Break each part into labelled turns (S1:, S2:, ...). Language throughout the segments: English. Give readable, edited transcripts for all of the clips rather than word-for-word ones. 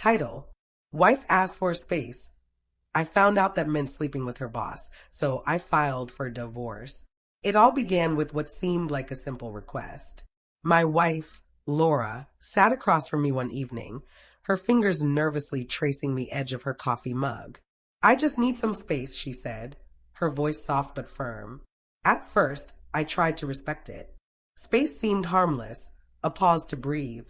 S1: Title: Wife asked for space. I found out that meant sleeping with her boss, so I filed for divorce. It all began with what seemed like a simple request. My wife, Laura, sat across from me one evening, her fingers nervously tracing the edge of her coffee mug. "I just need some space," she said, her voice soft but firm. At first, I tried to respect it. Space seemed harmless, a pause to breathe,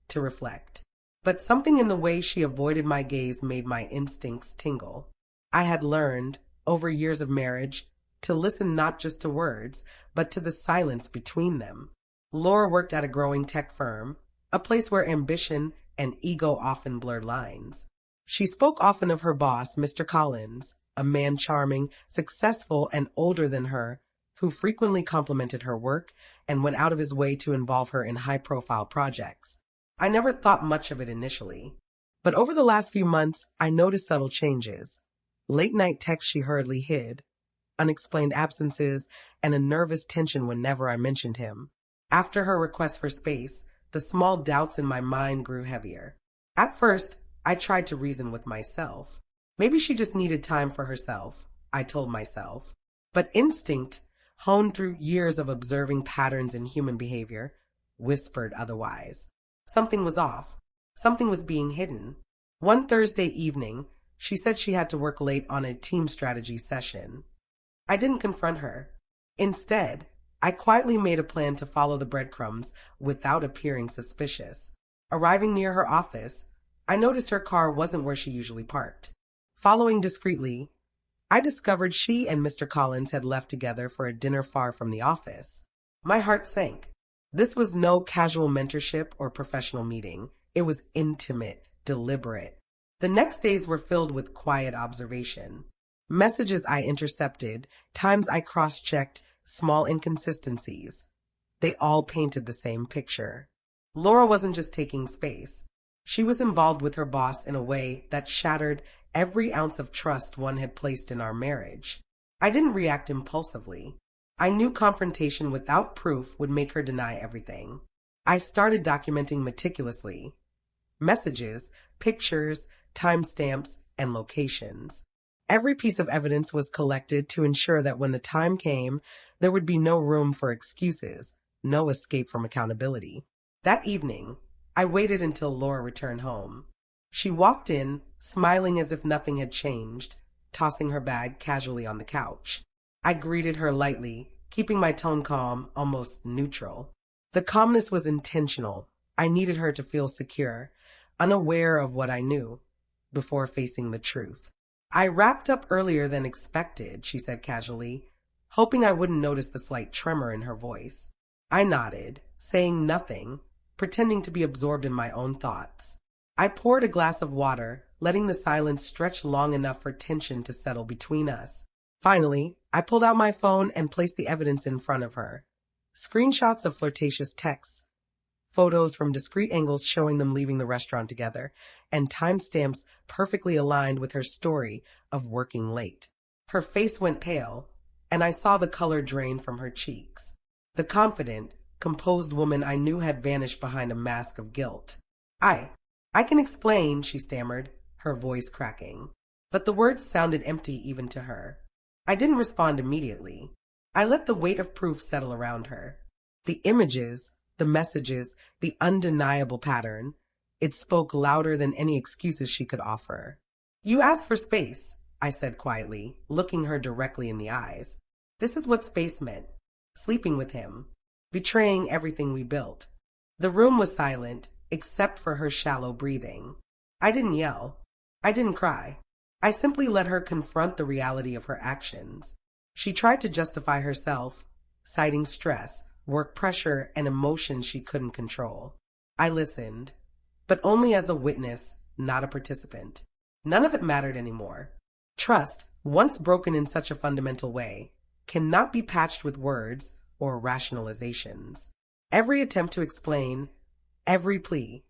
S1: to reflect. But something in the way she avoided my gaze made my instincts tingle. I had learned, over years of marriage, to listen not just to words, but to the silence between them. Laura worked at a growing tech firm, a place where ambition and ego often blurred lines. She spoke often of her boss, Mr. Collins, a man charming, successful, and older than her, who frequently complimented her work and went out of his way to involve her in high-profile projects. I never thought much of it initially. But over the last few months, I noticed subtle changes. Late-night texts she hurriedly hid, unexplained absences, and a nervous tension whenever I mentioned him. After her request for space, the small doubts in my mind grew heavier. At first, I tried to reason with myself. Maybe she just needed time for herself, I told myself. But instinct, honed through years of observing patterns in human behavior, whispered otherwise. Something was off. Something was being hidden. One Thursday evening, she said she had to work late on a team strategy session. I didn't confront her. Instead, I quietly made a plan to follow the breadcrumbs without appearing suspicious. Arriving near her office, I noticed her car wasn't where she usually parked. Following discreetly, I discovered she and Mr. Collins had left together for a dinner far from the office. My heart sank. This was no casual mentorship or professional meeting. It was intimate, deliberate. The next days were filled with quiet observation. Messages I intercepted, times I cross-checked, small inconsistencies. They all painted the same picture. Laura wasn't just taking space. She was involved with her boss in a way that shattered every ounce of trust one had placed in our marriage. I didn't react impulsively. I knew confrontation without proof would make her deny everything. I started documenting meticulously. Messages, pictures, timestamps, and locations. Every piece of evidence was collected to ensure that when the time came, there would be no room for excuses, no escape from accountability. That evening, I waited until Laura returned home. She walked in, smiling as if nothing had changed, tossing her bag casually on the couch. I greeted her lightly, keeping my tone calm, almost neutral. The calmness was intentional. I needed her to feel secure, unaware of what I knew, before facing the truth. "I wrapped up earlier than expected," she said casually, hoping I wouldn't notice the slight tremor in her voice. I nodded, saying nothing, pretending to be absorbed in my own thoughts. I poured a glass of water, letting the silence stretch long enough for tension to settle between us. Finally, I pulled out my phone and placed the evidence in front of her. Screenshots of flirtatious texts, photos from discreet angles showing them leaving the restaurant together, and timestamps perfectly aligned with her story of working late. Her face went pale, and I saw the color drain from her cheeks. The confident, composed woman I knew had vanished behind a mask of guilt. I can explain," she stammered, her voice cracking. But the words sounded empty even to her. I didn't respond immediately. I let the weight of proof settle around her. The images, the messages, the undeniable pattern. It spoke louder than any excuses she could offer. "You asked for space," I said quietly, looking her directly in the eyes. "This is what space meant. Sleeping with him. Betraying everything we built." The room was silent, except for her shallow breathing. I didn't yell. I didn't cry. I simply let her confront the reality of her actions. She tried to justify herself, citing stress, work pressure, and emotions she couldn't control. I listened, but only as a witness, not a participant. None of it mattered anymore. Trust, once broken in such a fundamental way, cannot be patched with words or rationalizations. Every attempt to explain, every plea,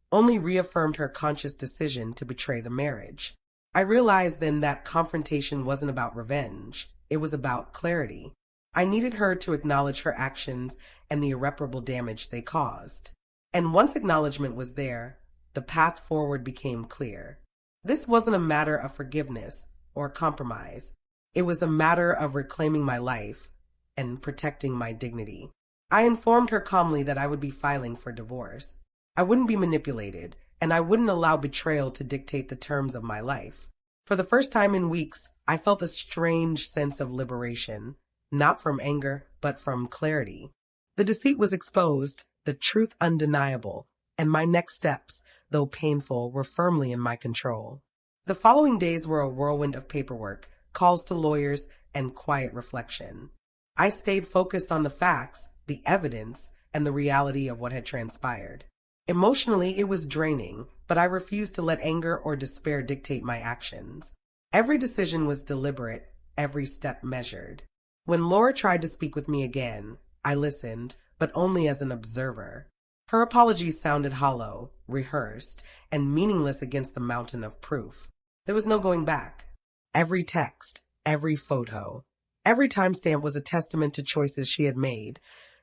S1: only reaffirmed her conscious decision to betray the marriage. I realized then that confrontation wasn't about revenge. It was about clarity. I needed her to acknowledge her actions and the irreparable damage they caused. And once acknowledgement was there, the path forward became clear. This wasn't a matter of forgiveness or compromise. It was a matter of reclaiming my life and protecting my dignity. I informed her calmly that I would be filing for divorce. I wouldn't be manipulated, and I wouldn't allow betrayal to dictate the terms of my life. For the first time in weeks, I felt a strange sense of liberation, not from anger, but from clarity. The deceit was exposed, the truth undeniable, and my next steps, though painful, were firmly in my control. The following days were a whirlwind of paperwork, calls to lawyers, and quiet reflection. I stayed focused on the facts, the evidence, and the reality of what had transpired. Emotionally, it was draining, but I refused to let anger or despair dictate my actions. Every decision was deliberate, every step measured. When Laura tried to speak with me again, I listened, but only as an observer. Her apologies sounded hollow, rehearsed, and meaningless against the mountain of proof. There was no going back. Every text, every photo, every timestamp was a testament to choices she had made,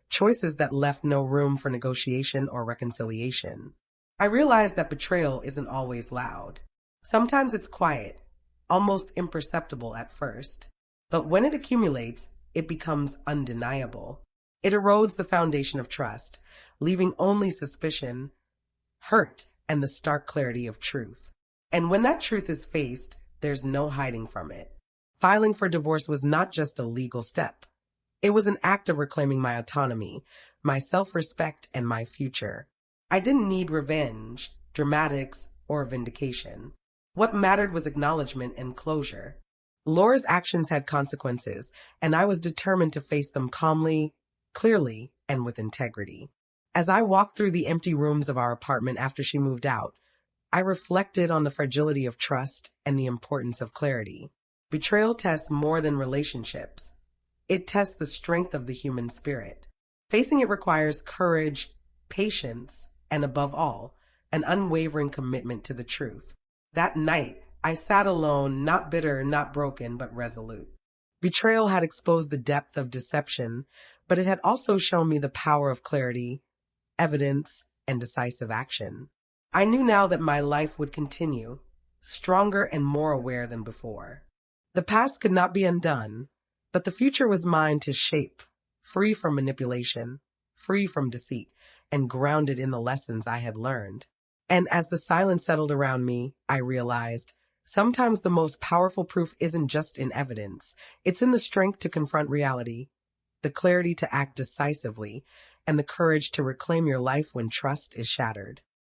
S1: choices that left no room for negotiation or reconciliation. I realized that betrayal isn't always loud. Sometimes it's quiet, almost imperceptible at first. But when it accumulates, it becomes undeniable. It erodes the foundation of trust, leaving only suspicion, hurt, and the stark clarity of truth. And when that truth is faced, there's no hiding from it. Filing for divorce was not just a legal step. It was an act of reclaiming my autonomy, my self-respect, and my future. I didn't need revenge, dramatics, or vindication. What mattered was acknowledgement and closure. Laura's actions had consequences, and I was determined to face them calmly, clearly, and with integrity. As I walked through the empty rooms of our apartment after she moved out, I reflected on the fragility of trust and the importance of clarity. Betrayal tests more than relationships. It tests the strength of the human spirit. Facing it requires courage, patience, and above all, an unwavering commitment to the truth. That night, I sat alone, not bitter, not broken, but resolute. Betrayal had exposed the depth of deception, but it had also shown me the power of clarity, evidence, and decisive action. I knew now that my life would continue, stronger and more aware than before. The past could not be undone, but the future was mine to shape, free from manipulation, free from deceit, and grounded in the lessons I had learned. And as the silence settled around me, I realized sometimes the most powerful proof isn't just in evidence. It's in the strength to confront reality, the clarity to act decisively, and the courage to reclaim your life when trust is shattered.